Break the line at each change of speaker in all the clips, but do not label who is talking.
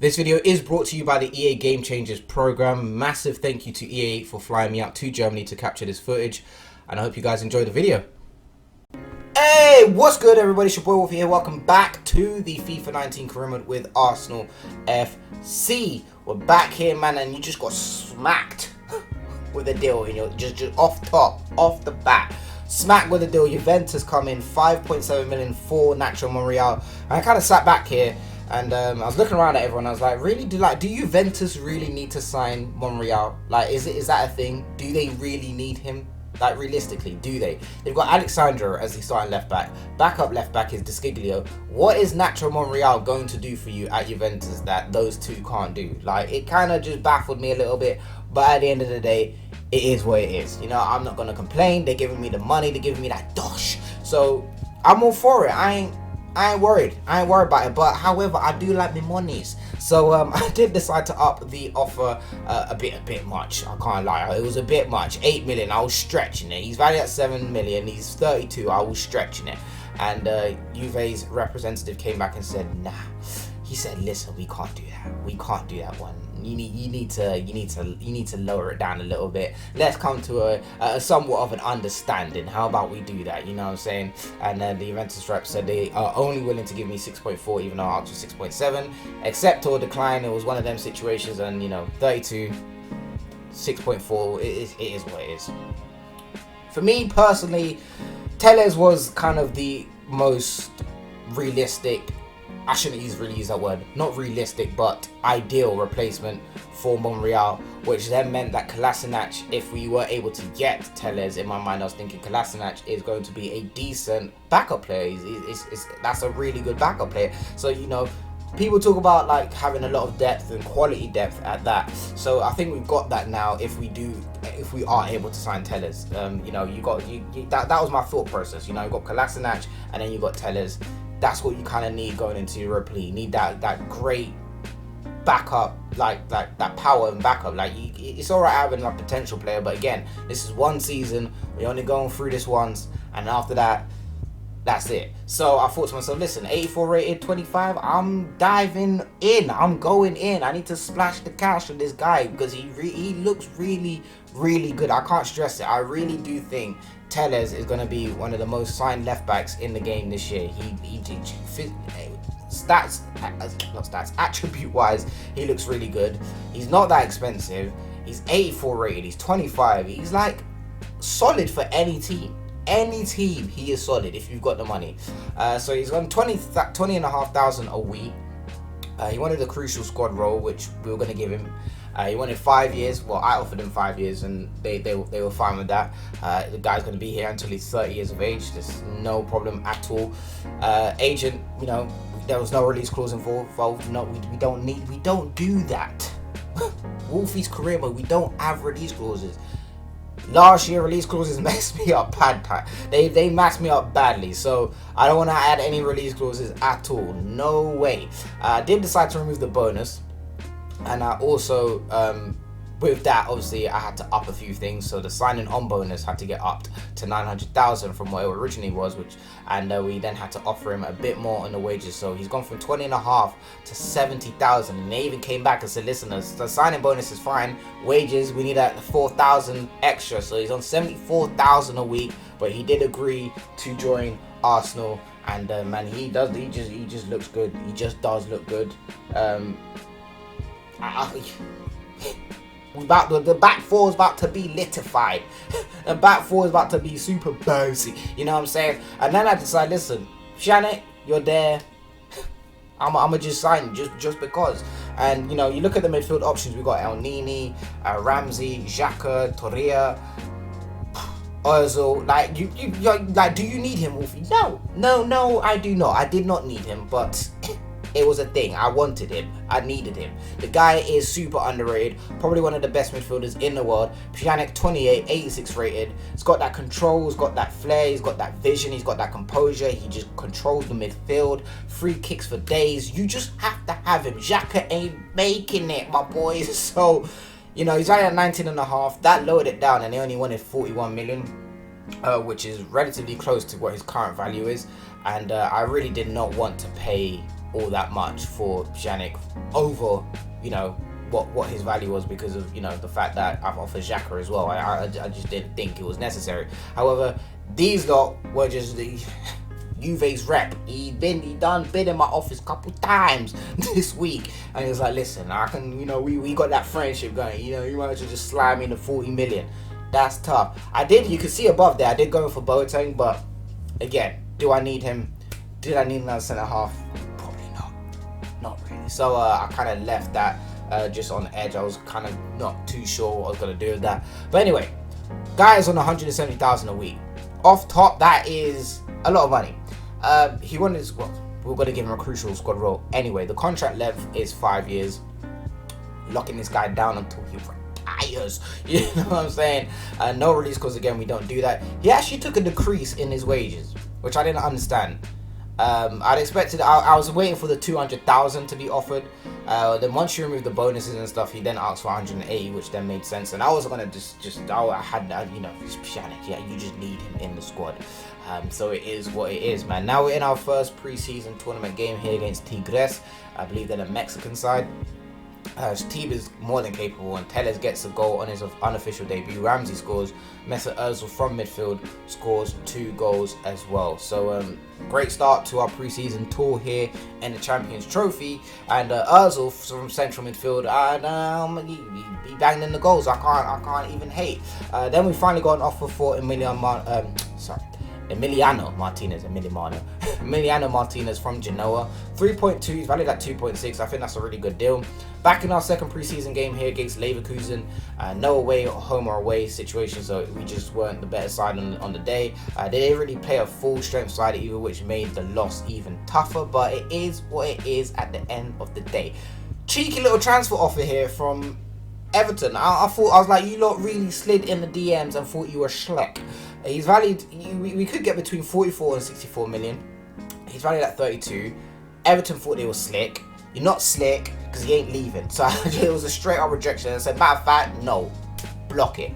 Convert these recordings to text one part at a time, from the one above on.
This video is brought to you by the EA Game Changers program. Massive thank you to EA for flying me out to Germany to capture this footage, and I hope you guys enjoy the video. Hey, what's good everybody? It's your boy Wolf here. Welcome back to the FIFA 19 career mode with Arsenal FC. We're back here, man, and you just got smacked with a deal, you know, just off the bat. Smacked with a deal. Juventus come in 5.7 million for Nacho Monreal. And I kind of sat back here and I was looking around at everyone. I was like, really, do Juventus really need to sign Monreal? Like, is that a thing? Do they really need him? Like, realistically, do they? They've got Alexandro as the starting left back. Backup left back is Desciglio. What is Nacho Monreal going to do for you at Juventus that those two can't do? Like, it kind of just baffled me a little bit. But at the end of the day, it is what it is. You know, I'm not going to complain. They're giving me the money. They're giving me that dosh. So, I'm all for it. I ain't worried. I ain't worried about it. But however, I do like my monies. So I did decide to up the offer a bit much. I can't lie. It was a bit much. 8 million. I was stretching it. He's valued at 7 million. He's 32. I was stretching it. And Juve's representative came back and said, nah. He said, listen, we can't do that. We can't do that one. You need to lower it down a little bit. Let's come to a somewhat of an understanding. How about we do that? You know what I'm saying? And then the Juventus rep said they are only willing to give me 6.4, even though I asked for 6.7. Accept or decline. It was one of them situations, and you know, 32, 6.4. It is what it is. For me personally, Telles was kind of the most realistic. I shouldn't really use that word. Not realistic, but ideal replacement for Monreal, which then meant that Kolasinac, if we were able to get Telles, in my mind I was thinking Kolasinac is going to be a decent backup player. That's a really good backup player. So, you know, people talk about like having a lot of depth and quality depth at that. So I think we've got that now. If we are able to sign Telles, you know, that was my thought process. You know, you got Kolasinac and then you got Telles. That's what you kind of need going into Europa League. You need that great backup, like that power and backup. Like, it's alright having a potential player, but again, this is one season. We're only going through this once, and after that, that's it. So I thought to myself, listen, 84 rated, 25. I'm diving in. I'm going in. I need to splash the cash on this guy because he looks really, really good. I can't stress it. I really do think Telles is going to be one of the most signed left backs in the game this year. Attribute wise, he looks really good. He's not that expensive. He's 84 rated. He's 25. He's like solid for any team. Any team, he is solid if you've got the money. So he's on 20,500 a week. He wanted a crucial squad role, which we were going to give him. He wanted 5 years. Well, I offered him 5 years, and they were fine with that. The guy's going to be here until he's 30 years of age. There's no problem at all. Agent, you know, there was no release clause involved. No, we don't do that. Wolfie's career mode, we don't have release clauses. Last year, release clauses messed me up bad time. They messed me up badly, so I don't want to add any release clauses at all. No way. I did decide to remove the bonus, and I also with that, obviously, I had to up a few things. So the signing on bonus had to get upped to 900,000 from what it originally was, and we then had to offer him a bit more on the wages. So he's gone from 20.5 to 70,000, and they even came back and said, listen, the signing bonus is fine. Wages, we need that 4,000 extra. So he's on 74,000 a week, but he did agree to join Arsenal, and man, he just looks good. He just does look good. The back four is about to be litified. The back four is about to be super bossy. You know what I'm saying? And then I decided, listen, Shannon, you're there. I'ma just sign just because. And you know, you look at the midfield options. We got El Nini, Ramsey, Xhaka, Torreira, Ozil. Like like, do you need him, Wolfie? No, I do not. I did not need him, but it was a thing. I wanted him. I needed him. The guy is super underrated. Probably one of the best midfielders in the world. Pjanic, 28, 86 rated. He's got that control. He's got that flair. He's got that vision. He's got that composure. He just controls the midfield. Free kicks for days. You just have to have him. Xhaka ain't making it, my boys. So, you know, he's only at 19.5. That lowered it down, and they only wanted 41 million. Which is relatively close to what his current value is. And I really did not want to pay all that much for Pjanic over, you know, what his value was, because of, you know, the fact that I've offered Xhaka as well. I just didn't think it was necessary. However, these lot were just the Juve's rep. He done been in my office a couple times this week, and he was like, listen, I can, you know, we got that friendship going, you know, you might as well just slime in the 40 million. That's tough. You can see above there, I did go for Boateng, but again, do I need him? Did I need another centre half? Probably not really. So I kind of left that just on edge. I was kind of not too sure what I was going to do with that. But anyway, guys on 170,000 a week. Off top, that is a lot of money. He wanted his, well, we're going to give him a crucial squad role. Anyway, the contract length is 5 years. Locking this guy down until he retires. You know what I'm saying? No release clause, again, we don't do that. He actually took a decrease in his wages, which I didn't understand. I'd expected, I was waiting for the 200,000 to be offered. Then once you remove the bonuses and stuff, he then asked for 180, which then made sense. And I was gonna I had, you know, Pjanic, yeah, you just need him in the squad. So it is what it is, man. Now we're in our first pre-season tournament game here against Tigres. I believe they're the Mexican side. Steve is more than capable, and Telles gets a goal on his unofficial debut. Ramsey scores. Mesut Ozil from midfield scores 2 goals as well. So great start to our pre-season tour here in the Champions Trophy. And Ozil from central midfield, and he banged in the goals. I can't even hate. Then we finally got an offer for Emiliano Martinez from Genoa. 3.2, he's valued at 2.6. I think that's a really good deal. Back in our second preseason game here against Leverkusen, no away or home or away situation, so we just weren't the better side on the day. They didn't really play a full strength side either, which made the loss even tougher, but it is what it is at the end of the day. Cheeky little transfer offer here from Everton. I thought, I was like, you lot really slid in the DMs and thought you were schleck. He's valued, we could get between 44 and 64 million. He's valued at 32. Everton thought they were slick. You're not slick because he ain't leaving. So it was a straight up rejection. I said, matter of fact, no, block it.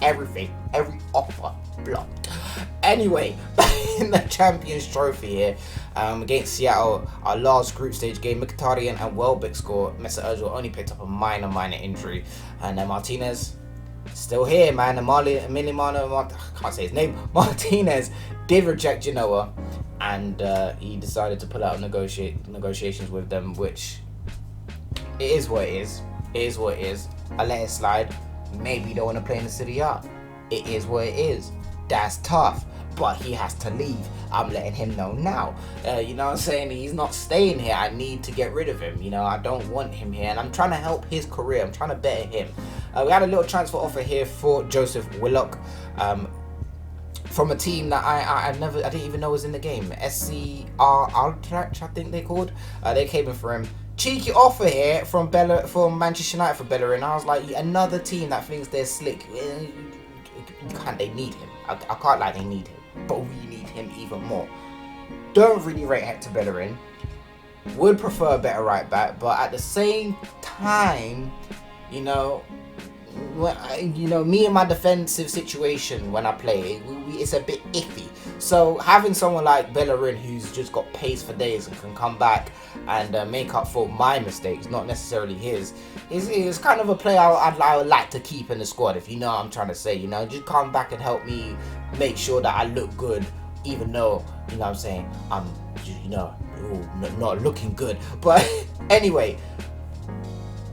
Everything, every offer, blocked. Anyway, back in the Champions Trophy here against Seattle, our last group stage game, Mkhitaryan and Welbeck score. Mesut Ozil only picked up a minor injury, and then Martinez still here, man. Emiliano, I can't say his name. Martinez did reject Genoa, and he decided to pull out negotiations with them, which it is what it is. It is what it is. I let it slide. Maybe you don't want to play in the Serie A. It is what it is. That's tough, but he has to leave. I'm letting him know now. You know what I'm saying? He's not staying here. I need to get rid of him. You know, I don't want him here, and I'm trying to help his career. I'm trying to better him. We had a little transfer offer here for Joseph Willock from a team that I didn't even know was in the game. SCR Altrecht, I think they called. They came in for him. Cheeky offer here from Manchester United for Bellerin. I was like, another team that thinks they're slick. They need him. I can't lie, they need him. But we need him even more. Don't really rate Hector Bellerin. Would prefer a better right back, but at the same time, you know, me and my defensive situation when I play, it's a bit iffy. So having someone like Bellerin who's just got pace for days and can come back and make up for my mistakes, not necessarily his, is kind of a player I would like to keep in the squad, if you know what I'm trying to say. You know, just come back and help me make sure that I look good, even though, you know what I'm saying, I'm, you know, not looking good. But anyway,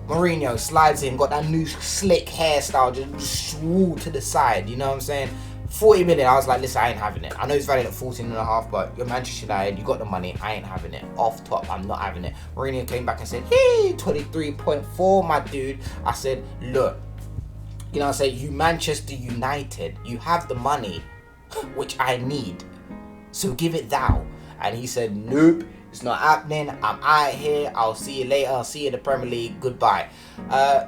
Mourinho slides in, got that new slick hairstyle, just swoop to the side, you know what I'm saying? 40 million, I was like, listen, I ain't having it. I know he's valued at 14.5, but you're Manchester United, you got the money, I ain't having it. Off top, I'm not having it. Mourinho came back and said, hey, 23.4, my dude. I said, look, you know what I'm saying, you Manchester United, you have the money, which I need, so give it thou. And he said, nope, it's not happening. I'm out here. I'll see you later. I'll see you in the Premier League. Goodbye.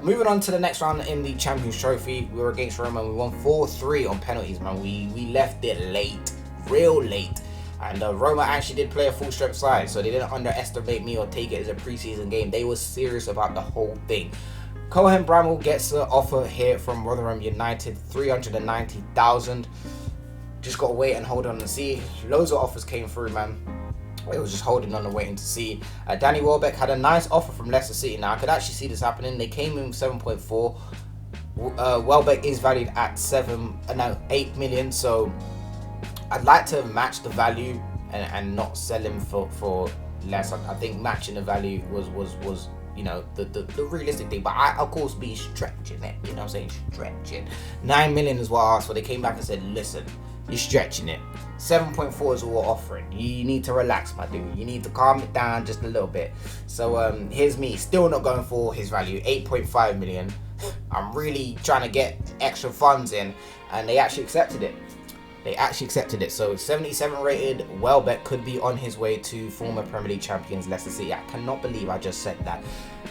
Moving on to the next round in the Champions Trophy. We were against Roma. We won 4-3 on penalties, man. We left it late. Real late. And Roma actually did play a full strength side, so they didn't underestimate me or take it as a preseason game. They were serious about the whole thing. Cohen Bramall gets an offer here from Rotherham United. 390,000. Just got to wait and hold on and see. Loads of offers came through, man. It was just holding on and waiting to see. Danny Welbeck had a nice offer from Leicester City. Now I could actually see this happening. They came in with 7.4. Welbeck is valued at 8 million. So I'd like to match the value and not sell him for less. I think matching the value was you know the realistic thing. But I of course be stretching it. You know what I'm saying? Stretching. 9 million is what I asked for. They came back and said, listen, you're stretching it. 7.4 is what we're offering. You need to relax, my dude. You need to calm it down just a little bit. So here's me, still not going for his value, 8.5 million. I'm really trying to get extra funds in, and they actually accepted it. So 77 rated Welbeck could be on his way to former Premier League champions Leicester City. I cannot believe I just said that.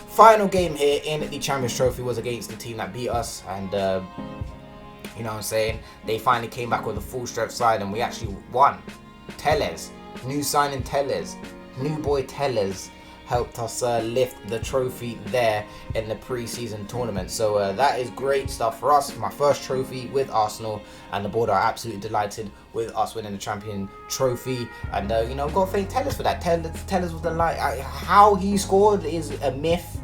Final game here in the Champions Trophy was against the team that beat us, and you know what I'm saying? They finally came back with a full strength side and we actually won. Telles, new signing Telles, new boy Telles helped us lift the trophy there in the pre-season tournament. So that is great stuff for us. My first trophy with Arsenal, and the board are absolutely delighted with us winning the champion trophy. And you know, I've got to thank Telles for that. Telles was the light. How he scored is a myth.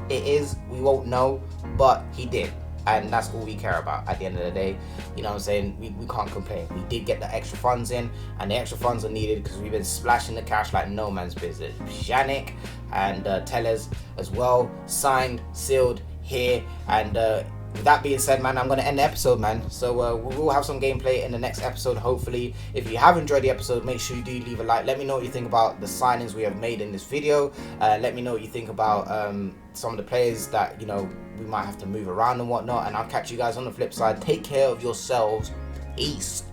It is. We won't know, but he did. And that's all we care about at the end of the day. You know what I'm saying? We can't complain. We did get the extra funds in, and the extra funds are needed because we've been splashing the cash like no man's business. Pjanic and Telles as well, signed, sealed here. And with that being said, man, I'm going to end the episode, man. So we will have some gameplay in the next episode, hopefully. If you have enjoyed the episode, make sure you do leave a like. Let me know what you think about the signings we have made in this video. Let me know what you think about some of the players that, you know, we might have to move around and whatnot. And I'll catch you guys on the flip side. Take care of yourselves. Peace.